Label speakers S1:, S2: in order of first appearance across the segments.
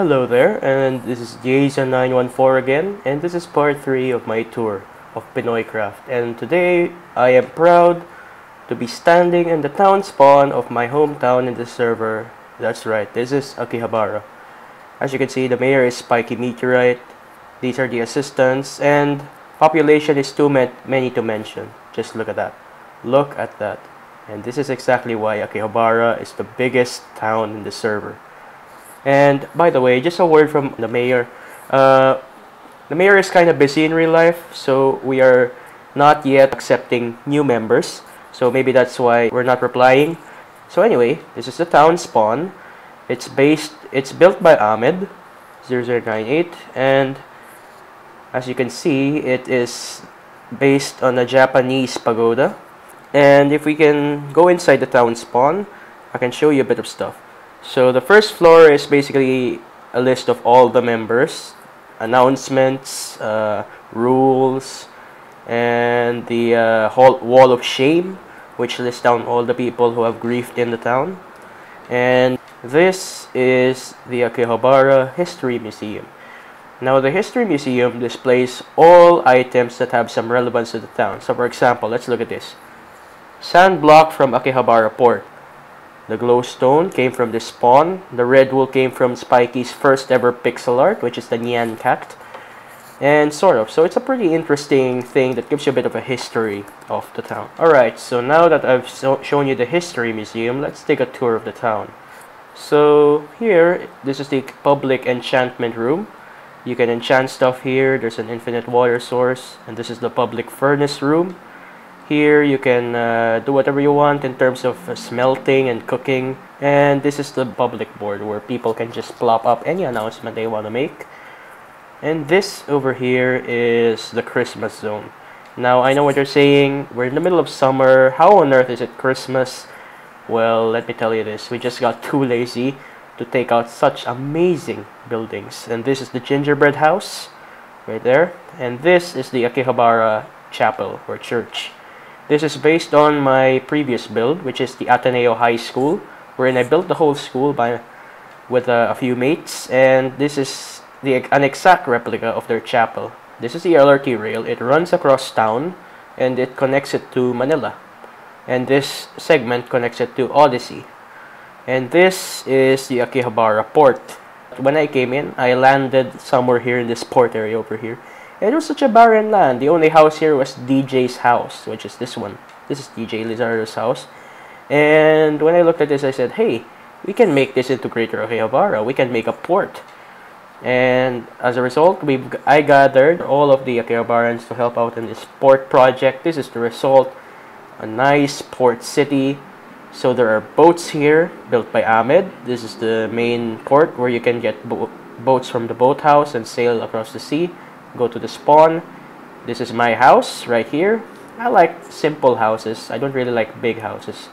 S1: Hello there, and this is Jason914 again, and this is part 3 of my tour of PinoyCraft. And today, I am proud to be standing in the town spawn of my hometown in the server. That's right, this is Akihabara. As you can see, the mayor is Spiky Meteorite, these are the assistants, and population is too many to mention. Just look at that. Look at that. And this is exactly why Akihabara is the biggest town in the server. And by the way, just a word from the mayor. The mayor is kind of busy in real life, so we are not yet accepting new members. So maybe that's why we're not replying. So anyway, this is the town spawn. It's built by Ahmed 0098, and as you can see, it is based on a Japanese pagoda. And if we can go inside the town spawn, I can show you a bit of stuff. So the first floor is basically a list of all the members, announcements, rules, and the whole wall of shame, which lists down all the people who have griefed in the town. And this is the Akihabara History Museum. Now the History Museum displays all items that have some relevance to the town. So for example, let's look at this. Sand block from Akihabara port. The glowstone came from this spawn. The red wool came from Spiky's first ever pixel art, which is the Nyan Cat. And sort of. So it's a pretty interesting thing that gives you a bit of a history of the town. Alright, so now that I've shown you the History Museum, let's take a tour of the town. So here, this is the public enchantment room. You can enchant stuff here. There's an infinite water source. And this is the public furnace room. Here you can do whatever you want in terms of smelting and cooking. And this is the public board where people can just plop up any announcement they want to make. And this over here is the Christmas zone. Now I know what you're saying, we're in the middle of summer, how on earth is it Christmas? Well, let me tell you this, we just got too lazy to take out such amazing buildings. And this is the gingerbread house, right there. And this is the Akihabara chapel or church. This is based on my previous build, which is the Ateneo High School, wherein I built the whole school with a few mates, and this is an exact replica of their chapel. This is the LRT rail. It runs across town, and it connects it to Manila. And this segment connects it to Odyssey. And this is the Akihabara port. When I came in, I landed somewhere here in this port area over here. It was such a barren land. The only house here was DJ's house, which is this one. This is DJ Lizardo's house. And when I looked at this, I said, hey, we can make this into Greater Akihabara. We can make a port. And as a result, I gathered all of the Akihabarans to help out in this port project. This is the result. A nice port city. So there are boats here built by Ahmed. This is the main port where you can get boats from the boathouse and sail across the sea. Go to the spawn. This is my house right here. I like simple houses. I don't really like big houses.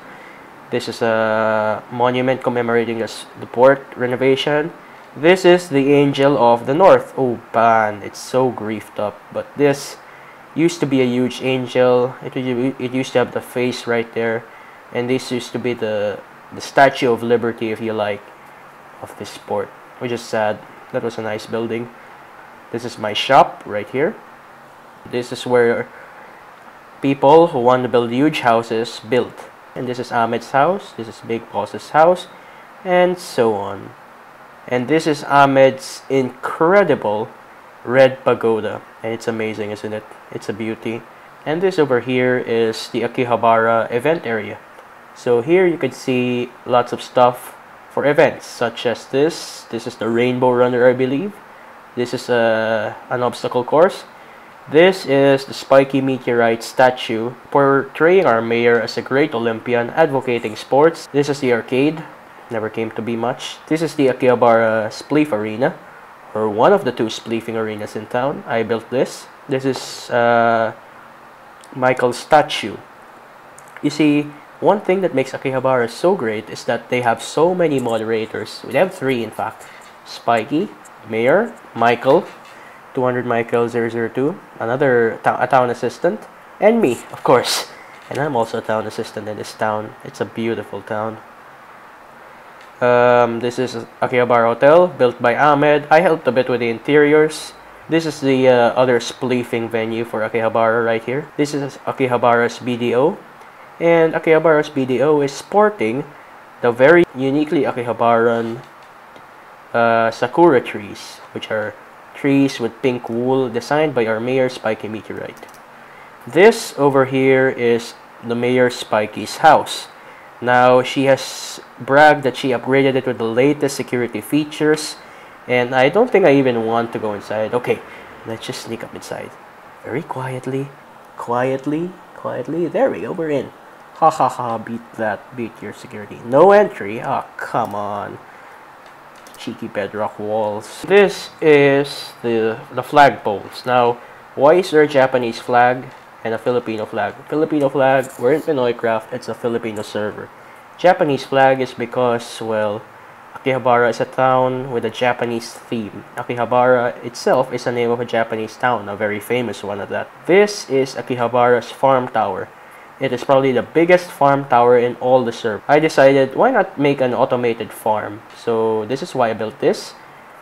S1: This is a monument commemorating the port renovation. This is the Angel of the North. Oh man, it's so griefed up. But this used to be a huge angel. It used to have the face right there. And this used to be the Statue of Liberty, if you like, of this port. Which is sad. That was a nice building. This is my shop right here. This is where people who want to build huge houses build. And this is Ahmed's house. This is Big Boss's house. And so on. And this is Ahmed's incredible red pagoda. And it's amazing, isn't it? It's a beauty. And this over here is the Akihabara event area. So here you can see lots of stuff for events, such as this. This is the Rainbow Runner, I believe. This is an obstacle course. This is the Spiky Meteorite statue portraying our mayor as a great Olympian advocating sports. This is the arcade. Never came to be much. This is the Akihabara Spleef Arena, or one of the two spleefing arenas in town. I built this. This is Michael's statue. You see, one thing that makes Akihabara so great is that they have so many moderators. We have 3 in fact. Spiky, Mayor, Michael, 200 Michael 002, a town assistant, and me, of course. And I'm also a town assistant in this town. It's a beautiful town. This is Akihabara Hotel, built by Ahmed. I helped a bit with the interiors. This is the other spleefing venue for Akihabara right here. This is Akihabara's BDO. And Akihabara's BDO is sporting the very uniquely Akihabaran sakura trees, which are trees with pink wool designed by our Mayor Spiky Meteorite. This over here is the Mayor Spiky's house. Now, she has bragged that she upgraded it with the latest security features, and I don't think I even want to go inside. Okay, let's just sneak up inside. Very quietly, quietly. There we go, we're in. Ha ha ha, beat your security. No entry? Ah, oh, come on. Cheeky bedrock walls. This is the flag poles. Now, why is there a Japanese flag and a Filipino flag? Filipino flag, we're in PinoyCraft, it's a Filipino server. Japanese flag is because, well, Akihabara is a town with a Japanese theme. Akihabara itself is the name of a Japanese town, a very famous one at that. This is Akihabara's farm tower. It is probably the biggest farm tower in all the server. I decided, why not make an automated farm? So this is why I built this.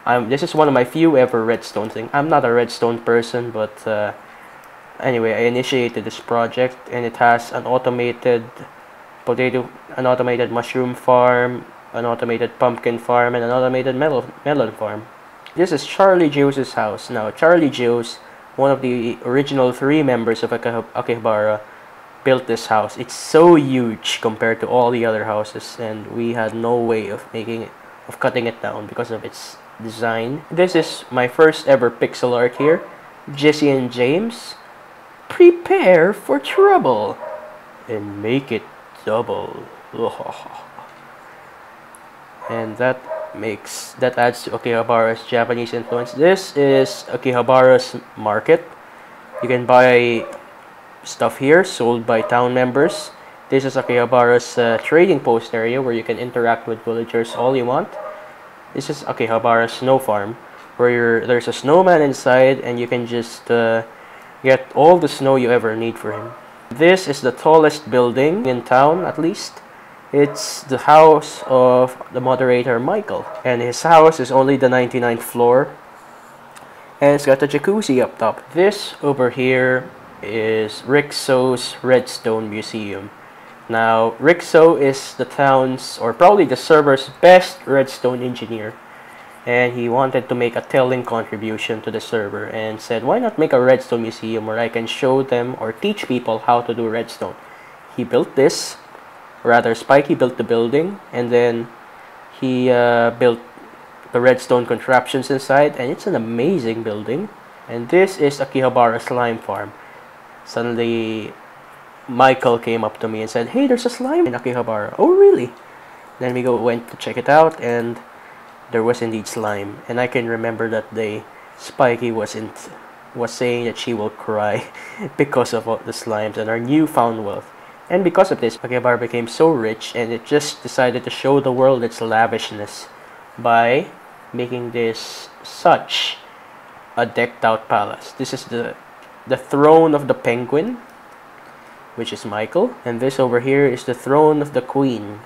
S1: This is one of my few ever redstone things. I'm not a redstone person, but anyway, I initiated this project, and it has an automated an automated mushroom farm, an automated pumpkin farm, and an automated melon farm. This is Charlie Joe's house. Now, Charlie Joe's, one of the original 3 members of Akihabara, built this house. It's so huge compared to all the other houses, and we had no way of cutting it down because of its design. This is my first ever pixel art here. Jesse and James, prepare for trouble and make it double. And that adds to Akihabara's Japanese influence. This is Akihabara's market. You can buy stuff here sold by town members. This is Akihabara's trading post area where you can interact with villagers all you want. This is Akihabara's snow farm where there's a snowman inside and you can just get all the snow you ever need for him. This is the tallest building in town, at least. It's the house of the moderator Michael, and his house is only the 99th floor, and it's got a jacuzzi up top. This over here is Rixo's Redstone Museum. Now, Rixo is the town's, or probably the server's best redstone engineer, and he wanted to make a telling contribution to the server and said, why not make a redstone museum where I can show them or teach people how to do redstone. He built this, rather Spiky built the building, and then he built the redstone contraptions inside, and it's an amazing building. And this is Akihabara slime farm. Suddenly Michael came up to me and said, hey, there's a slime in Akihabara. Oh, really? Then we went to check it out, and there was indeed slime. And I can remember that day Spiky was saying that she will cry because of all the slimes and our newfound wealth. And because of this, Akihabara became so rich, and it just decided to show the world its lavishness by making this such a decked out palace. This is the throne of the penguin, which is Michael, and this over here is the throne of the queen,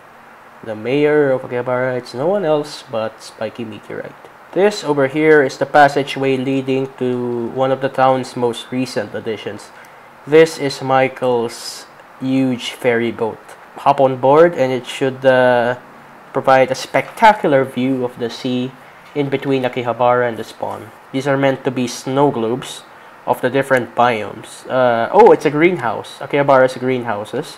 S1: the mayor of Akihabara. It's no one else but Spiky Meteorite. This over here is the passageway leading to one of the town's most recent additions. This is Michael's huge ferry boat. Hop on board and it should provide a spectacular view of the sea in between Akihabara and the spawn. These are meant to be snow globes of the different biomes. Oh, it's a greenhouse. Akihabara's greenhouses.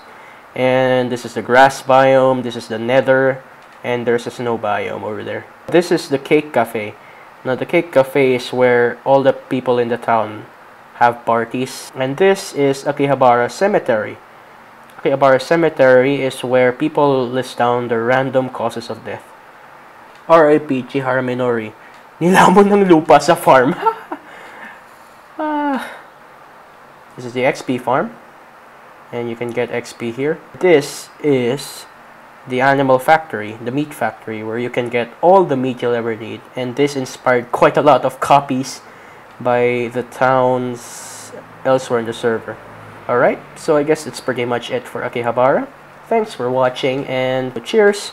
S1: And this is the grass biome, this is the nether, and there's a snow biome over there. This is the cake cafe. Now the cake cafe is where all the people in the town have parties. And this is Akihabara Cemetery. Akihabara Cemetery is where people list down the random causes of death. R.I.P. Chihara Minori. Nilamon ng lupa sa farm. This is the XP farm. And you can get XP here. This is the animal factory, the meat factory, where you can get all the meat you'll ever need. And this inspired quite a lot of copies by the towns elsewhere in the server. Alright, so I guess that's pretty much it for Akihabara. Thanks for watching and cheers!